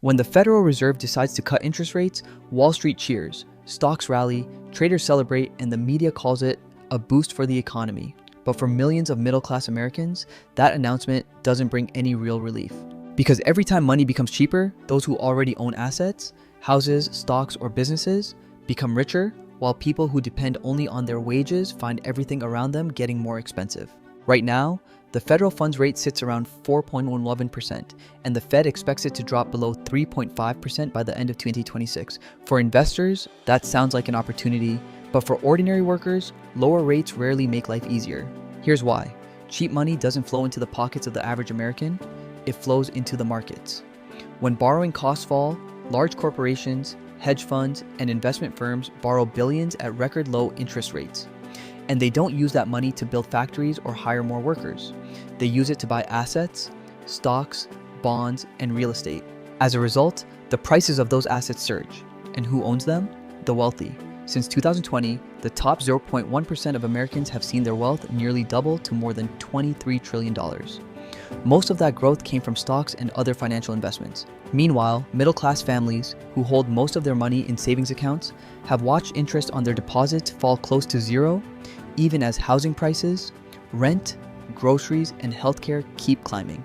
When the Federal Reserve decides to cut interest rates, Wall Street cheers, stocks rally, traders celebrate, and the media calls it a boost for the economy. But for millions of middle-class Americans, that announcement doesn't bring any real relief. Because every time money becomes cheaper, those who already own assets, houses, stocks, or businesses become richer, while people who depend only on their wages find everything around them getting more expensive. Right now, the federal funds rate sits around 4.11%, and the Fed expects it to drop below 3.5% by the end of 2026. For investors, that sounds like an opportunity, but for ordinary workers, lower rates rarely make life easier. Here's why. Cheap money doesn't flow into the pockets of the average American, it flows into the markets. When borrowing costs fall, large corporations, hedge funds, and investment firms borrow billions at record low interest rates. And they don't use that money to build factories or hire more workers. They use it to buy assets, stocks, bonds, and real estate. As a result, the prices of those assets surge. And who owns them? The wealthy. Since 2020, the top 0.1% of Americans have seen their wealth nearly double to more than $23 trillion. Most of that growth came from stocks and other financial investments. Meanwhile, middle-class families, who hold most of their money in savings accounts, have watched interest on their deposits fall close to zero, even as housing prices, rent, groceries, and healthcare keep climbing.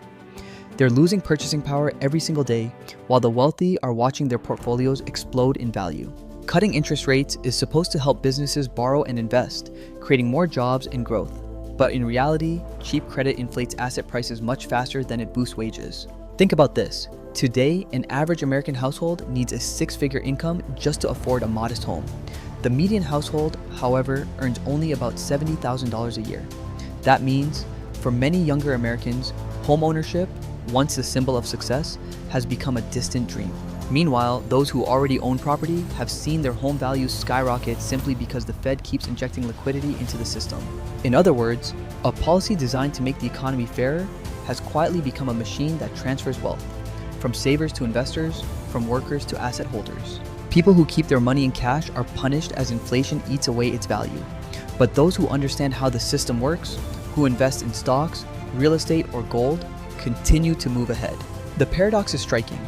They're losing purchasing power every single day, while the wealthy are watching their portfolios explode in value. Cutting interest rates is supposed to help businesses borrow and invest, creating more jobs and growth. But in reality, cheap credit inflates asset prices much faster than it boosts wages. Think about this. Today, an average American household needs a six-figure income just to afford a modest home. The median household, however, earns only about $70,000 a year. That means, for many younger Americans, homeownership, once a symbol of success, has become a distant dream. Meanwhile, those who already own property have seen their home values skyrocket simply because the Fed keeps injecting liquidity into the system. In other words, a policy designed to make the economy fairer has quietly become a machine that transfers wealth, from savers to investors, from workers to asset holders. People who keep their money in cash are punished as inflation eats away its value. But those who understand how the system works, who invest in stocks, real estate, or gold, continue to move ahead. The paradox is striking.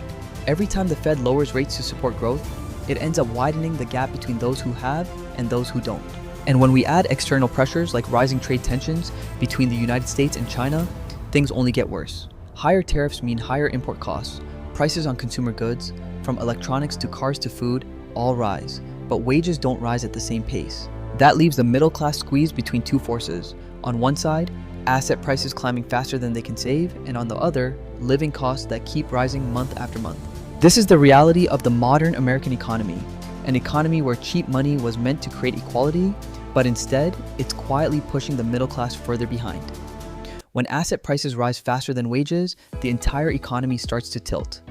Every time the Fed lowers rates to support growth, it ends up widening the gap between those who have and those who don't. And when we add external pressures like rising trade tensions between the United States and China, things only get worse. Higher tariffs mean higher import costs, prices on consumer goods, from electronics to cars to food, all rise, but wages don't rise at the same pace. That leaves the middle class squeezed between two forces. On one side, asset prices climbing faster than they can save, and on the other, living costs that keep rising month after month. This is the reality of the modern American economy, an economy where cheap money was meant to create equality, but instead, it's quietly pushing the middle class further behind. When asset prices rise faster than wages, the entire economy starts to tilt.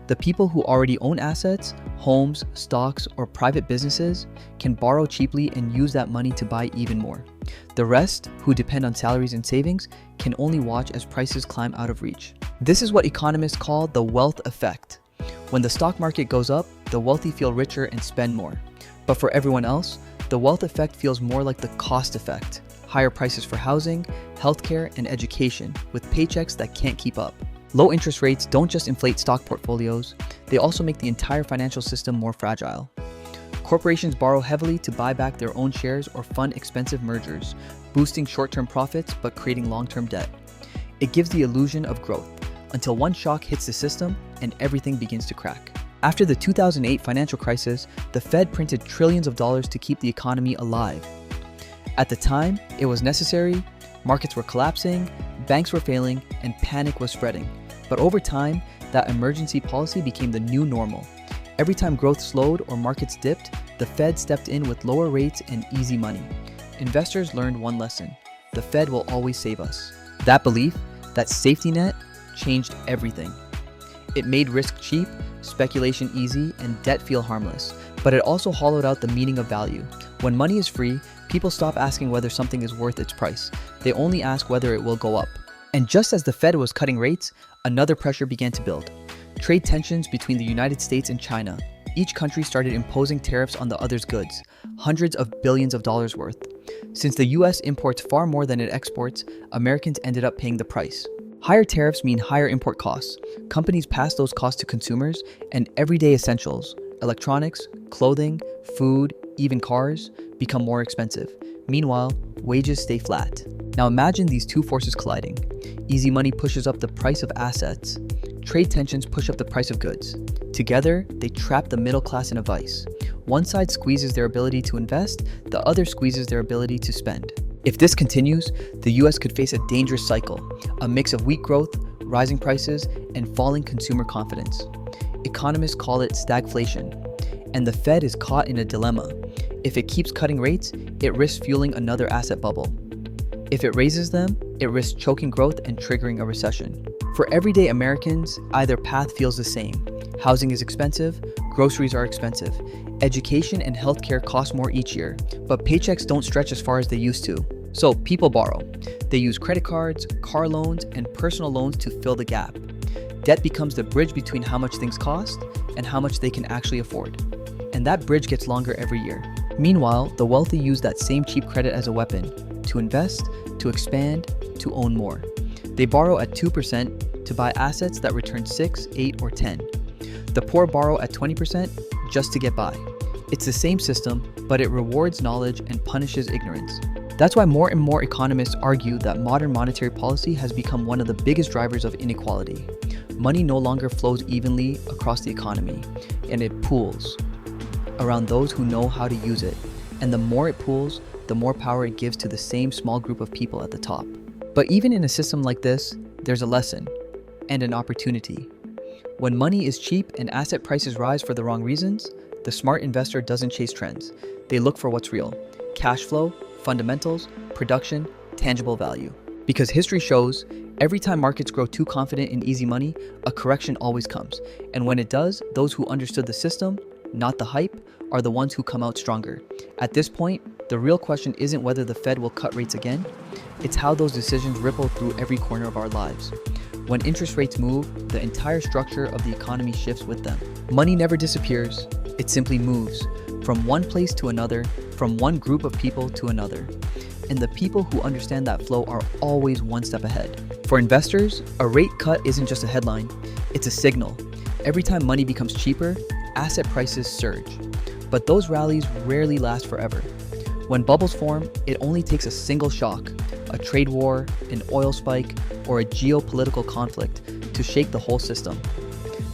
The people who already own assets, homes, stocks, or private businesses can borrow cheaply and use that money to buy even more. The rest, who depend on salaries and savings, can only watch as prices climb out of reach. This is what economists call the wealth effect. When the stock market goes up, the wealthy feel richer and spend more. But for everyone else, the wealth effect feels more like the cost effect. Higher prices for housing, healthcare, and education, with paychecks that can't keep up. Low interest rates don't just inflate stock portfolios, they also make the entire financial system more fragile. Corporations borrow heavily to buy back their own shares or fund expensive mergers, boosting short-term profits but creating long-term debt. It gives the illusion of growth, until one shock hits the system and everything begins to crack. After the 2008 financial crisis, the Fed printed trillions of dollars to keep the economy alive. At the time, it was necessary, markets were collapsing, banks were failing, and panic was spreading. But over time, that emergency policy became the new normal. Every time growth slowed or markets dipped, the Fed stepped in with lower rates and easy money. Investors learned one lesson: the Fed will always save us. That belief, that safety net, changed everything. It made risk cheap, speculation easy, and debt feel harmless. But it also hollowed out the meaning of value. When money is free, people stop asking whether something is worth its price. They only ask whether it will go up. And just as the Fed was cutting rates, another pressure began to build. Trade tensions between the United States and China. Each country started imposing tariffs on the other's goods, hundreds of billions of dollars worth. Since the US imports far more than it exports, Americans ended up paying the price. Higher tariffs mean higher import costs. Companies pass those costs to consumers, and everyday essentials, electronics, clothing, food, even cars, become more expensive. Meanwhile, wages stay flat. Now imagine these two forces colliding. Easy money pushes up the price of assets. Trade tensions push up the price of goods. Together, they trap the middle class in a vice. One side squeezes their ability to invest, the other squeezes their ability to spend. If this continues, the US could face a dangerous cycle, a mix of weak growth, rising prices, and falling consumer confidence. Economists call it stagflation, and the Fed is caught in a dilemma. If it keeps cutting rates, it risks fueling another asset bubble. If it raises them, it risks choking growth and triggering a recession. For everyday Americans, either path feels the same. Housing is expensive, groceries are expensive, education and healthcare cost more each year, but paychecks don't stretch as far as they used to. So people borrow. They use credit cards, car loans, and personal loans to fill the gap. Debt becomes the bridge between how much things cost and how much they can actually afford. And that bridge gets longer every year. Meanwhile, the wealthy use that same cheap credit as a weapon to invest, to expand, to own more. They borrow at 2% to buy assets that return 6, 8, or 10. The poor borrow at 20% just to get by. It's the same system, but it rewards knowledge and punishes ignorance. That's why more and more economists argue that modern monetary policy has become one of the biggest drivers of inequality. Money no longer flows evenly across the economy, and it pools around those who know how to use it. And the more it pools, the more power it gives to the same small group of people at the top. But even in a system like this, there's a lesson and an opportunity. When money is cheap and asset prices rise for the wrong reasons, the smart investor doesn't chase trends. They look for what's real: cash flow, fundamentals, production, tangible value. Because history shows, every time markets grow too confident in easy money, a correction always comes. And when it does, those who understood the system, not the hype, are the ones who come out stronger. At this point, the real question isn't whether the Fed will cut rates again, it's how those decisions ripple through every corner of our lives. When interest rates move, the entire structure of the economy shifts with them. Money never disappears, it simply moves from one place to another, from one group of people to another. And the people who understand that flow are always one step ahead. For investors, a rate cut isn't just a headline, it's a signal. Every time money becomes cheaper, asset prices surge. But those rallies rarely last forever. When bubbles form, it only takes a single shock, a trade war, an oil spike, or a geopolitical conflict to shake the whole system.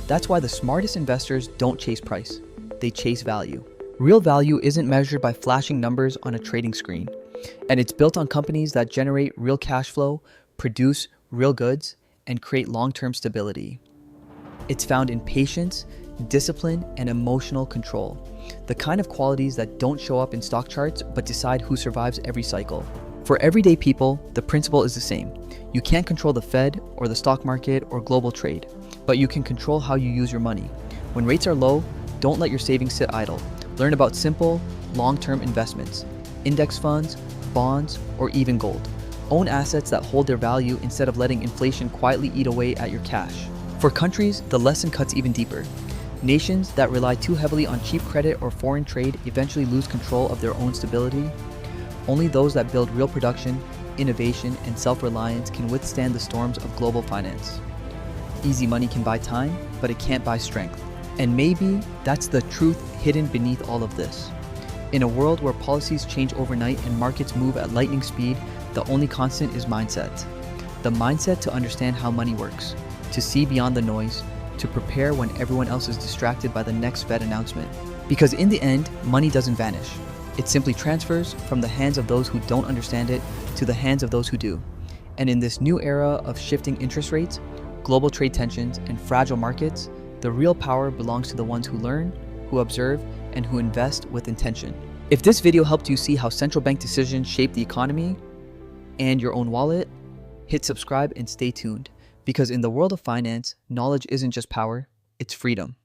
That's why the smartest investors don't chase price, they chase value. Real value isn't measured by flashing numbers on a trading screen, and it's built on companies that generate real cash flow, produce real goods, and create long-term stability. It's found in patience, discipline, and emotional control, the kind of qualities that don't show up in stock charts but decide who survives every cycle. For everyday people, the principle is the same. You can't control the Fed or the stock market or global trade, but you can control how you use your money. When rates are low, don't let your savings sit idle. Learn about simple, long-term investments, index funds, bonds, or even gold. Own assets that hold their value instead of letting inflation quietly eat away at your cash. For countries, the lesson cuts even deeper. Nations that rely too heavily on cheap credit or foreign trade eventually lose control of their own stability. Only those that build real production, innovation, and self-reliance can withstand the storms of global finance. Easy money can buy time, but it can't buy strength. And maybe that's the truth hidden beneath all of this. In a world where policies change overnight and markets move at lightning speed, the only constant is mindset. The mindset to understand how money works, to see beyond the noise, to prepare when everyone else is distracted by the next Fed announcement. Because in the end, money doesn't vanish. It simply transfers from the hands of those who don't understand it to the hands of those who do. And in this new era of shifting interest rates, global trade tensions, and fragile markets, the real power belongs to the ones who learn, who observe, and who invest with intention. If this video helped you see how central bank decisions shape the economy and your own wallet, hit subscribe and stay tuned. Because in the world of finance, knowledge isn't just power, it's freedom.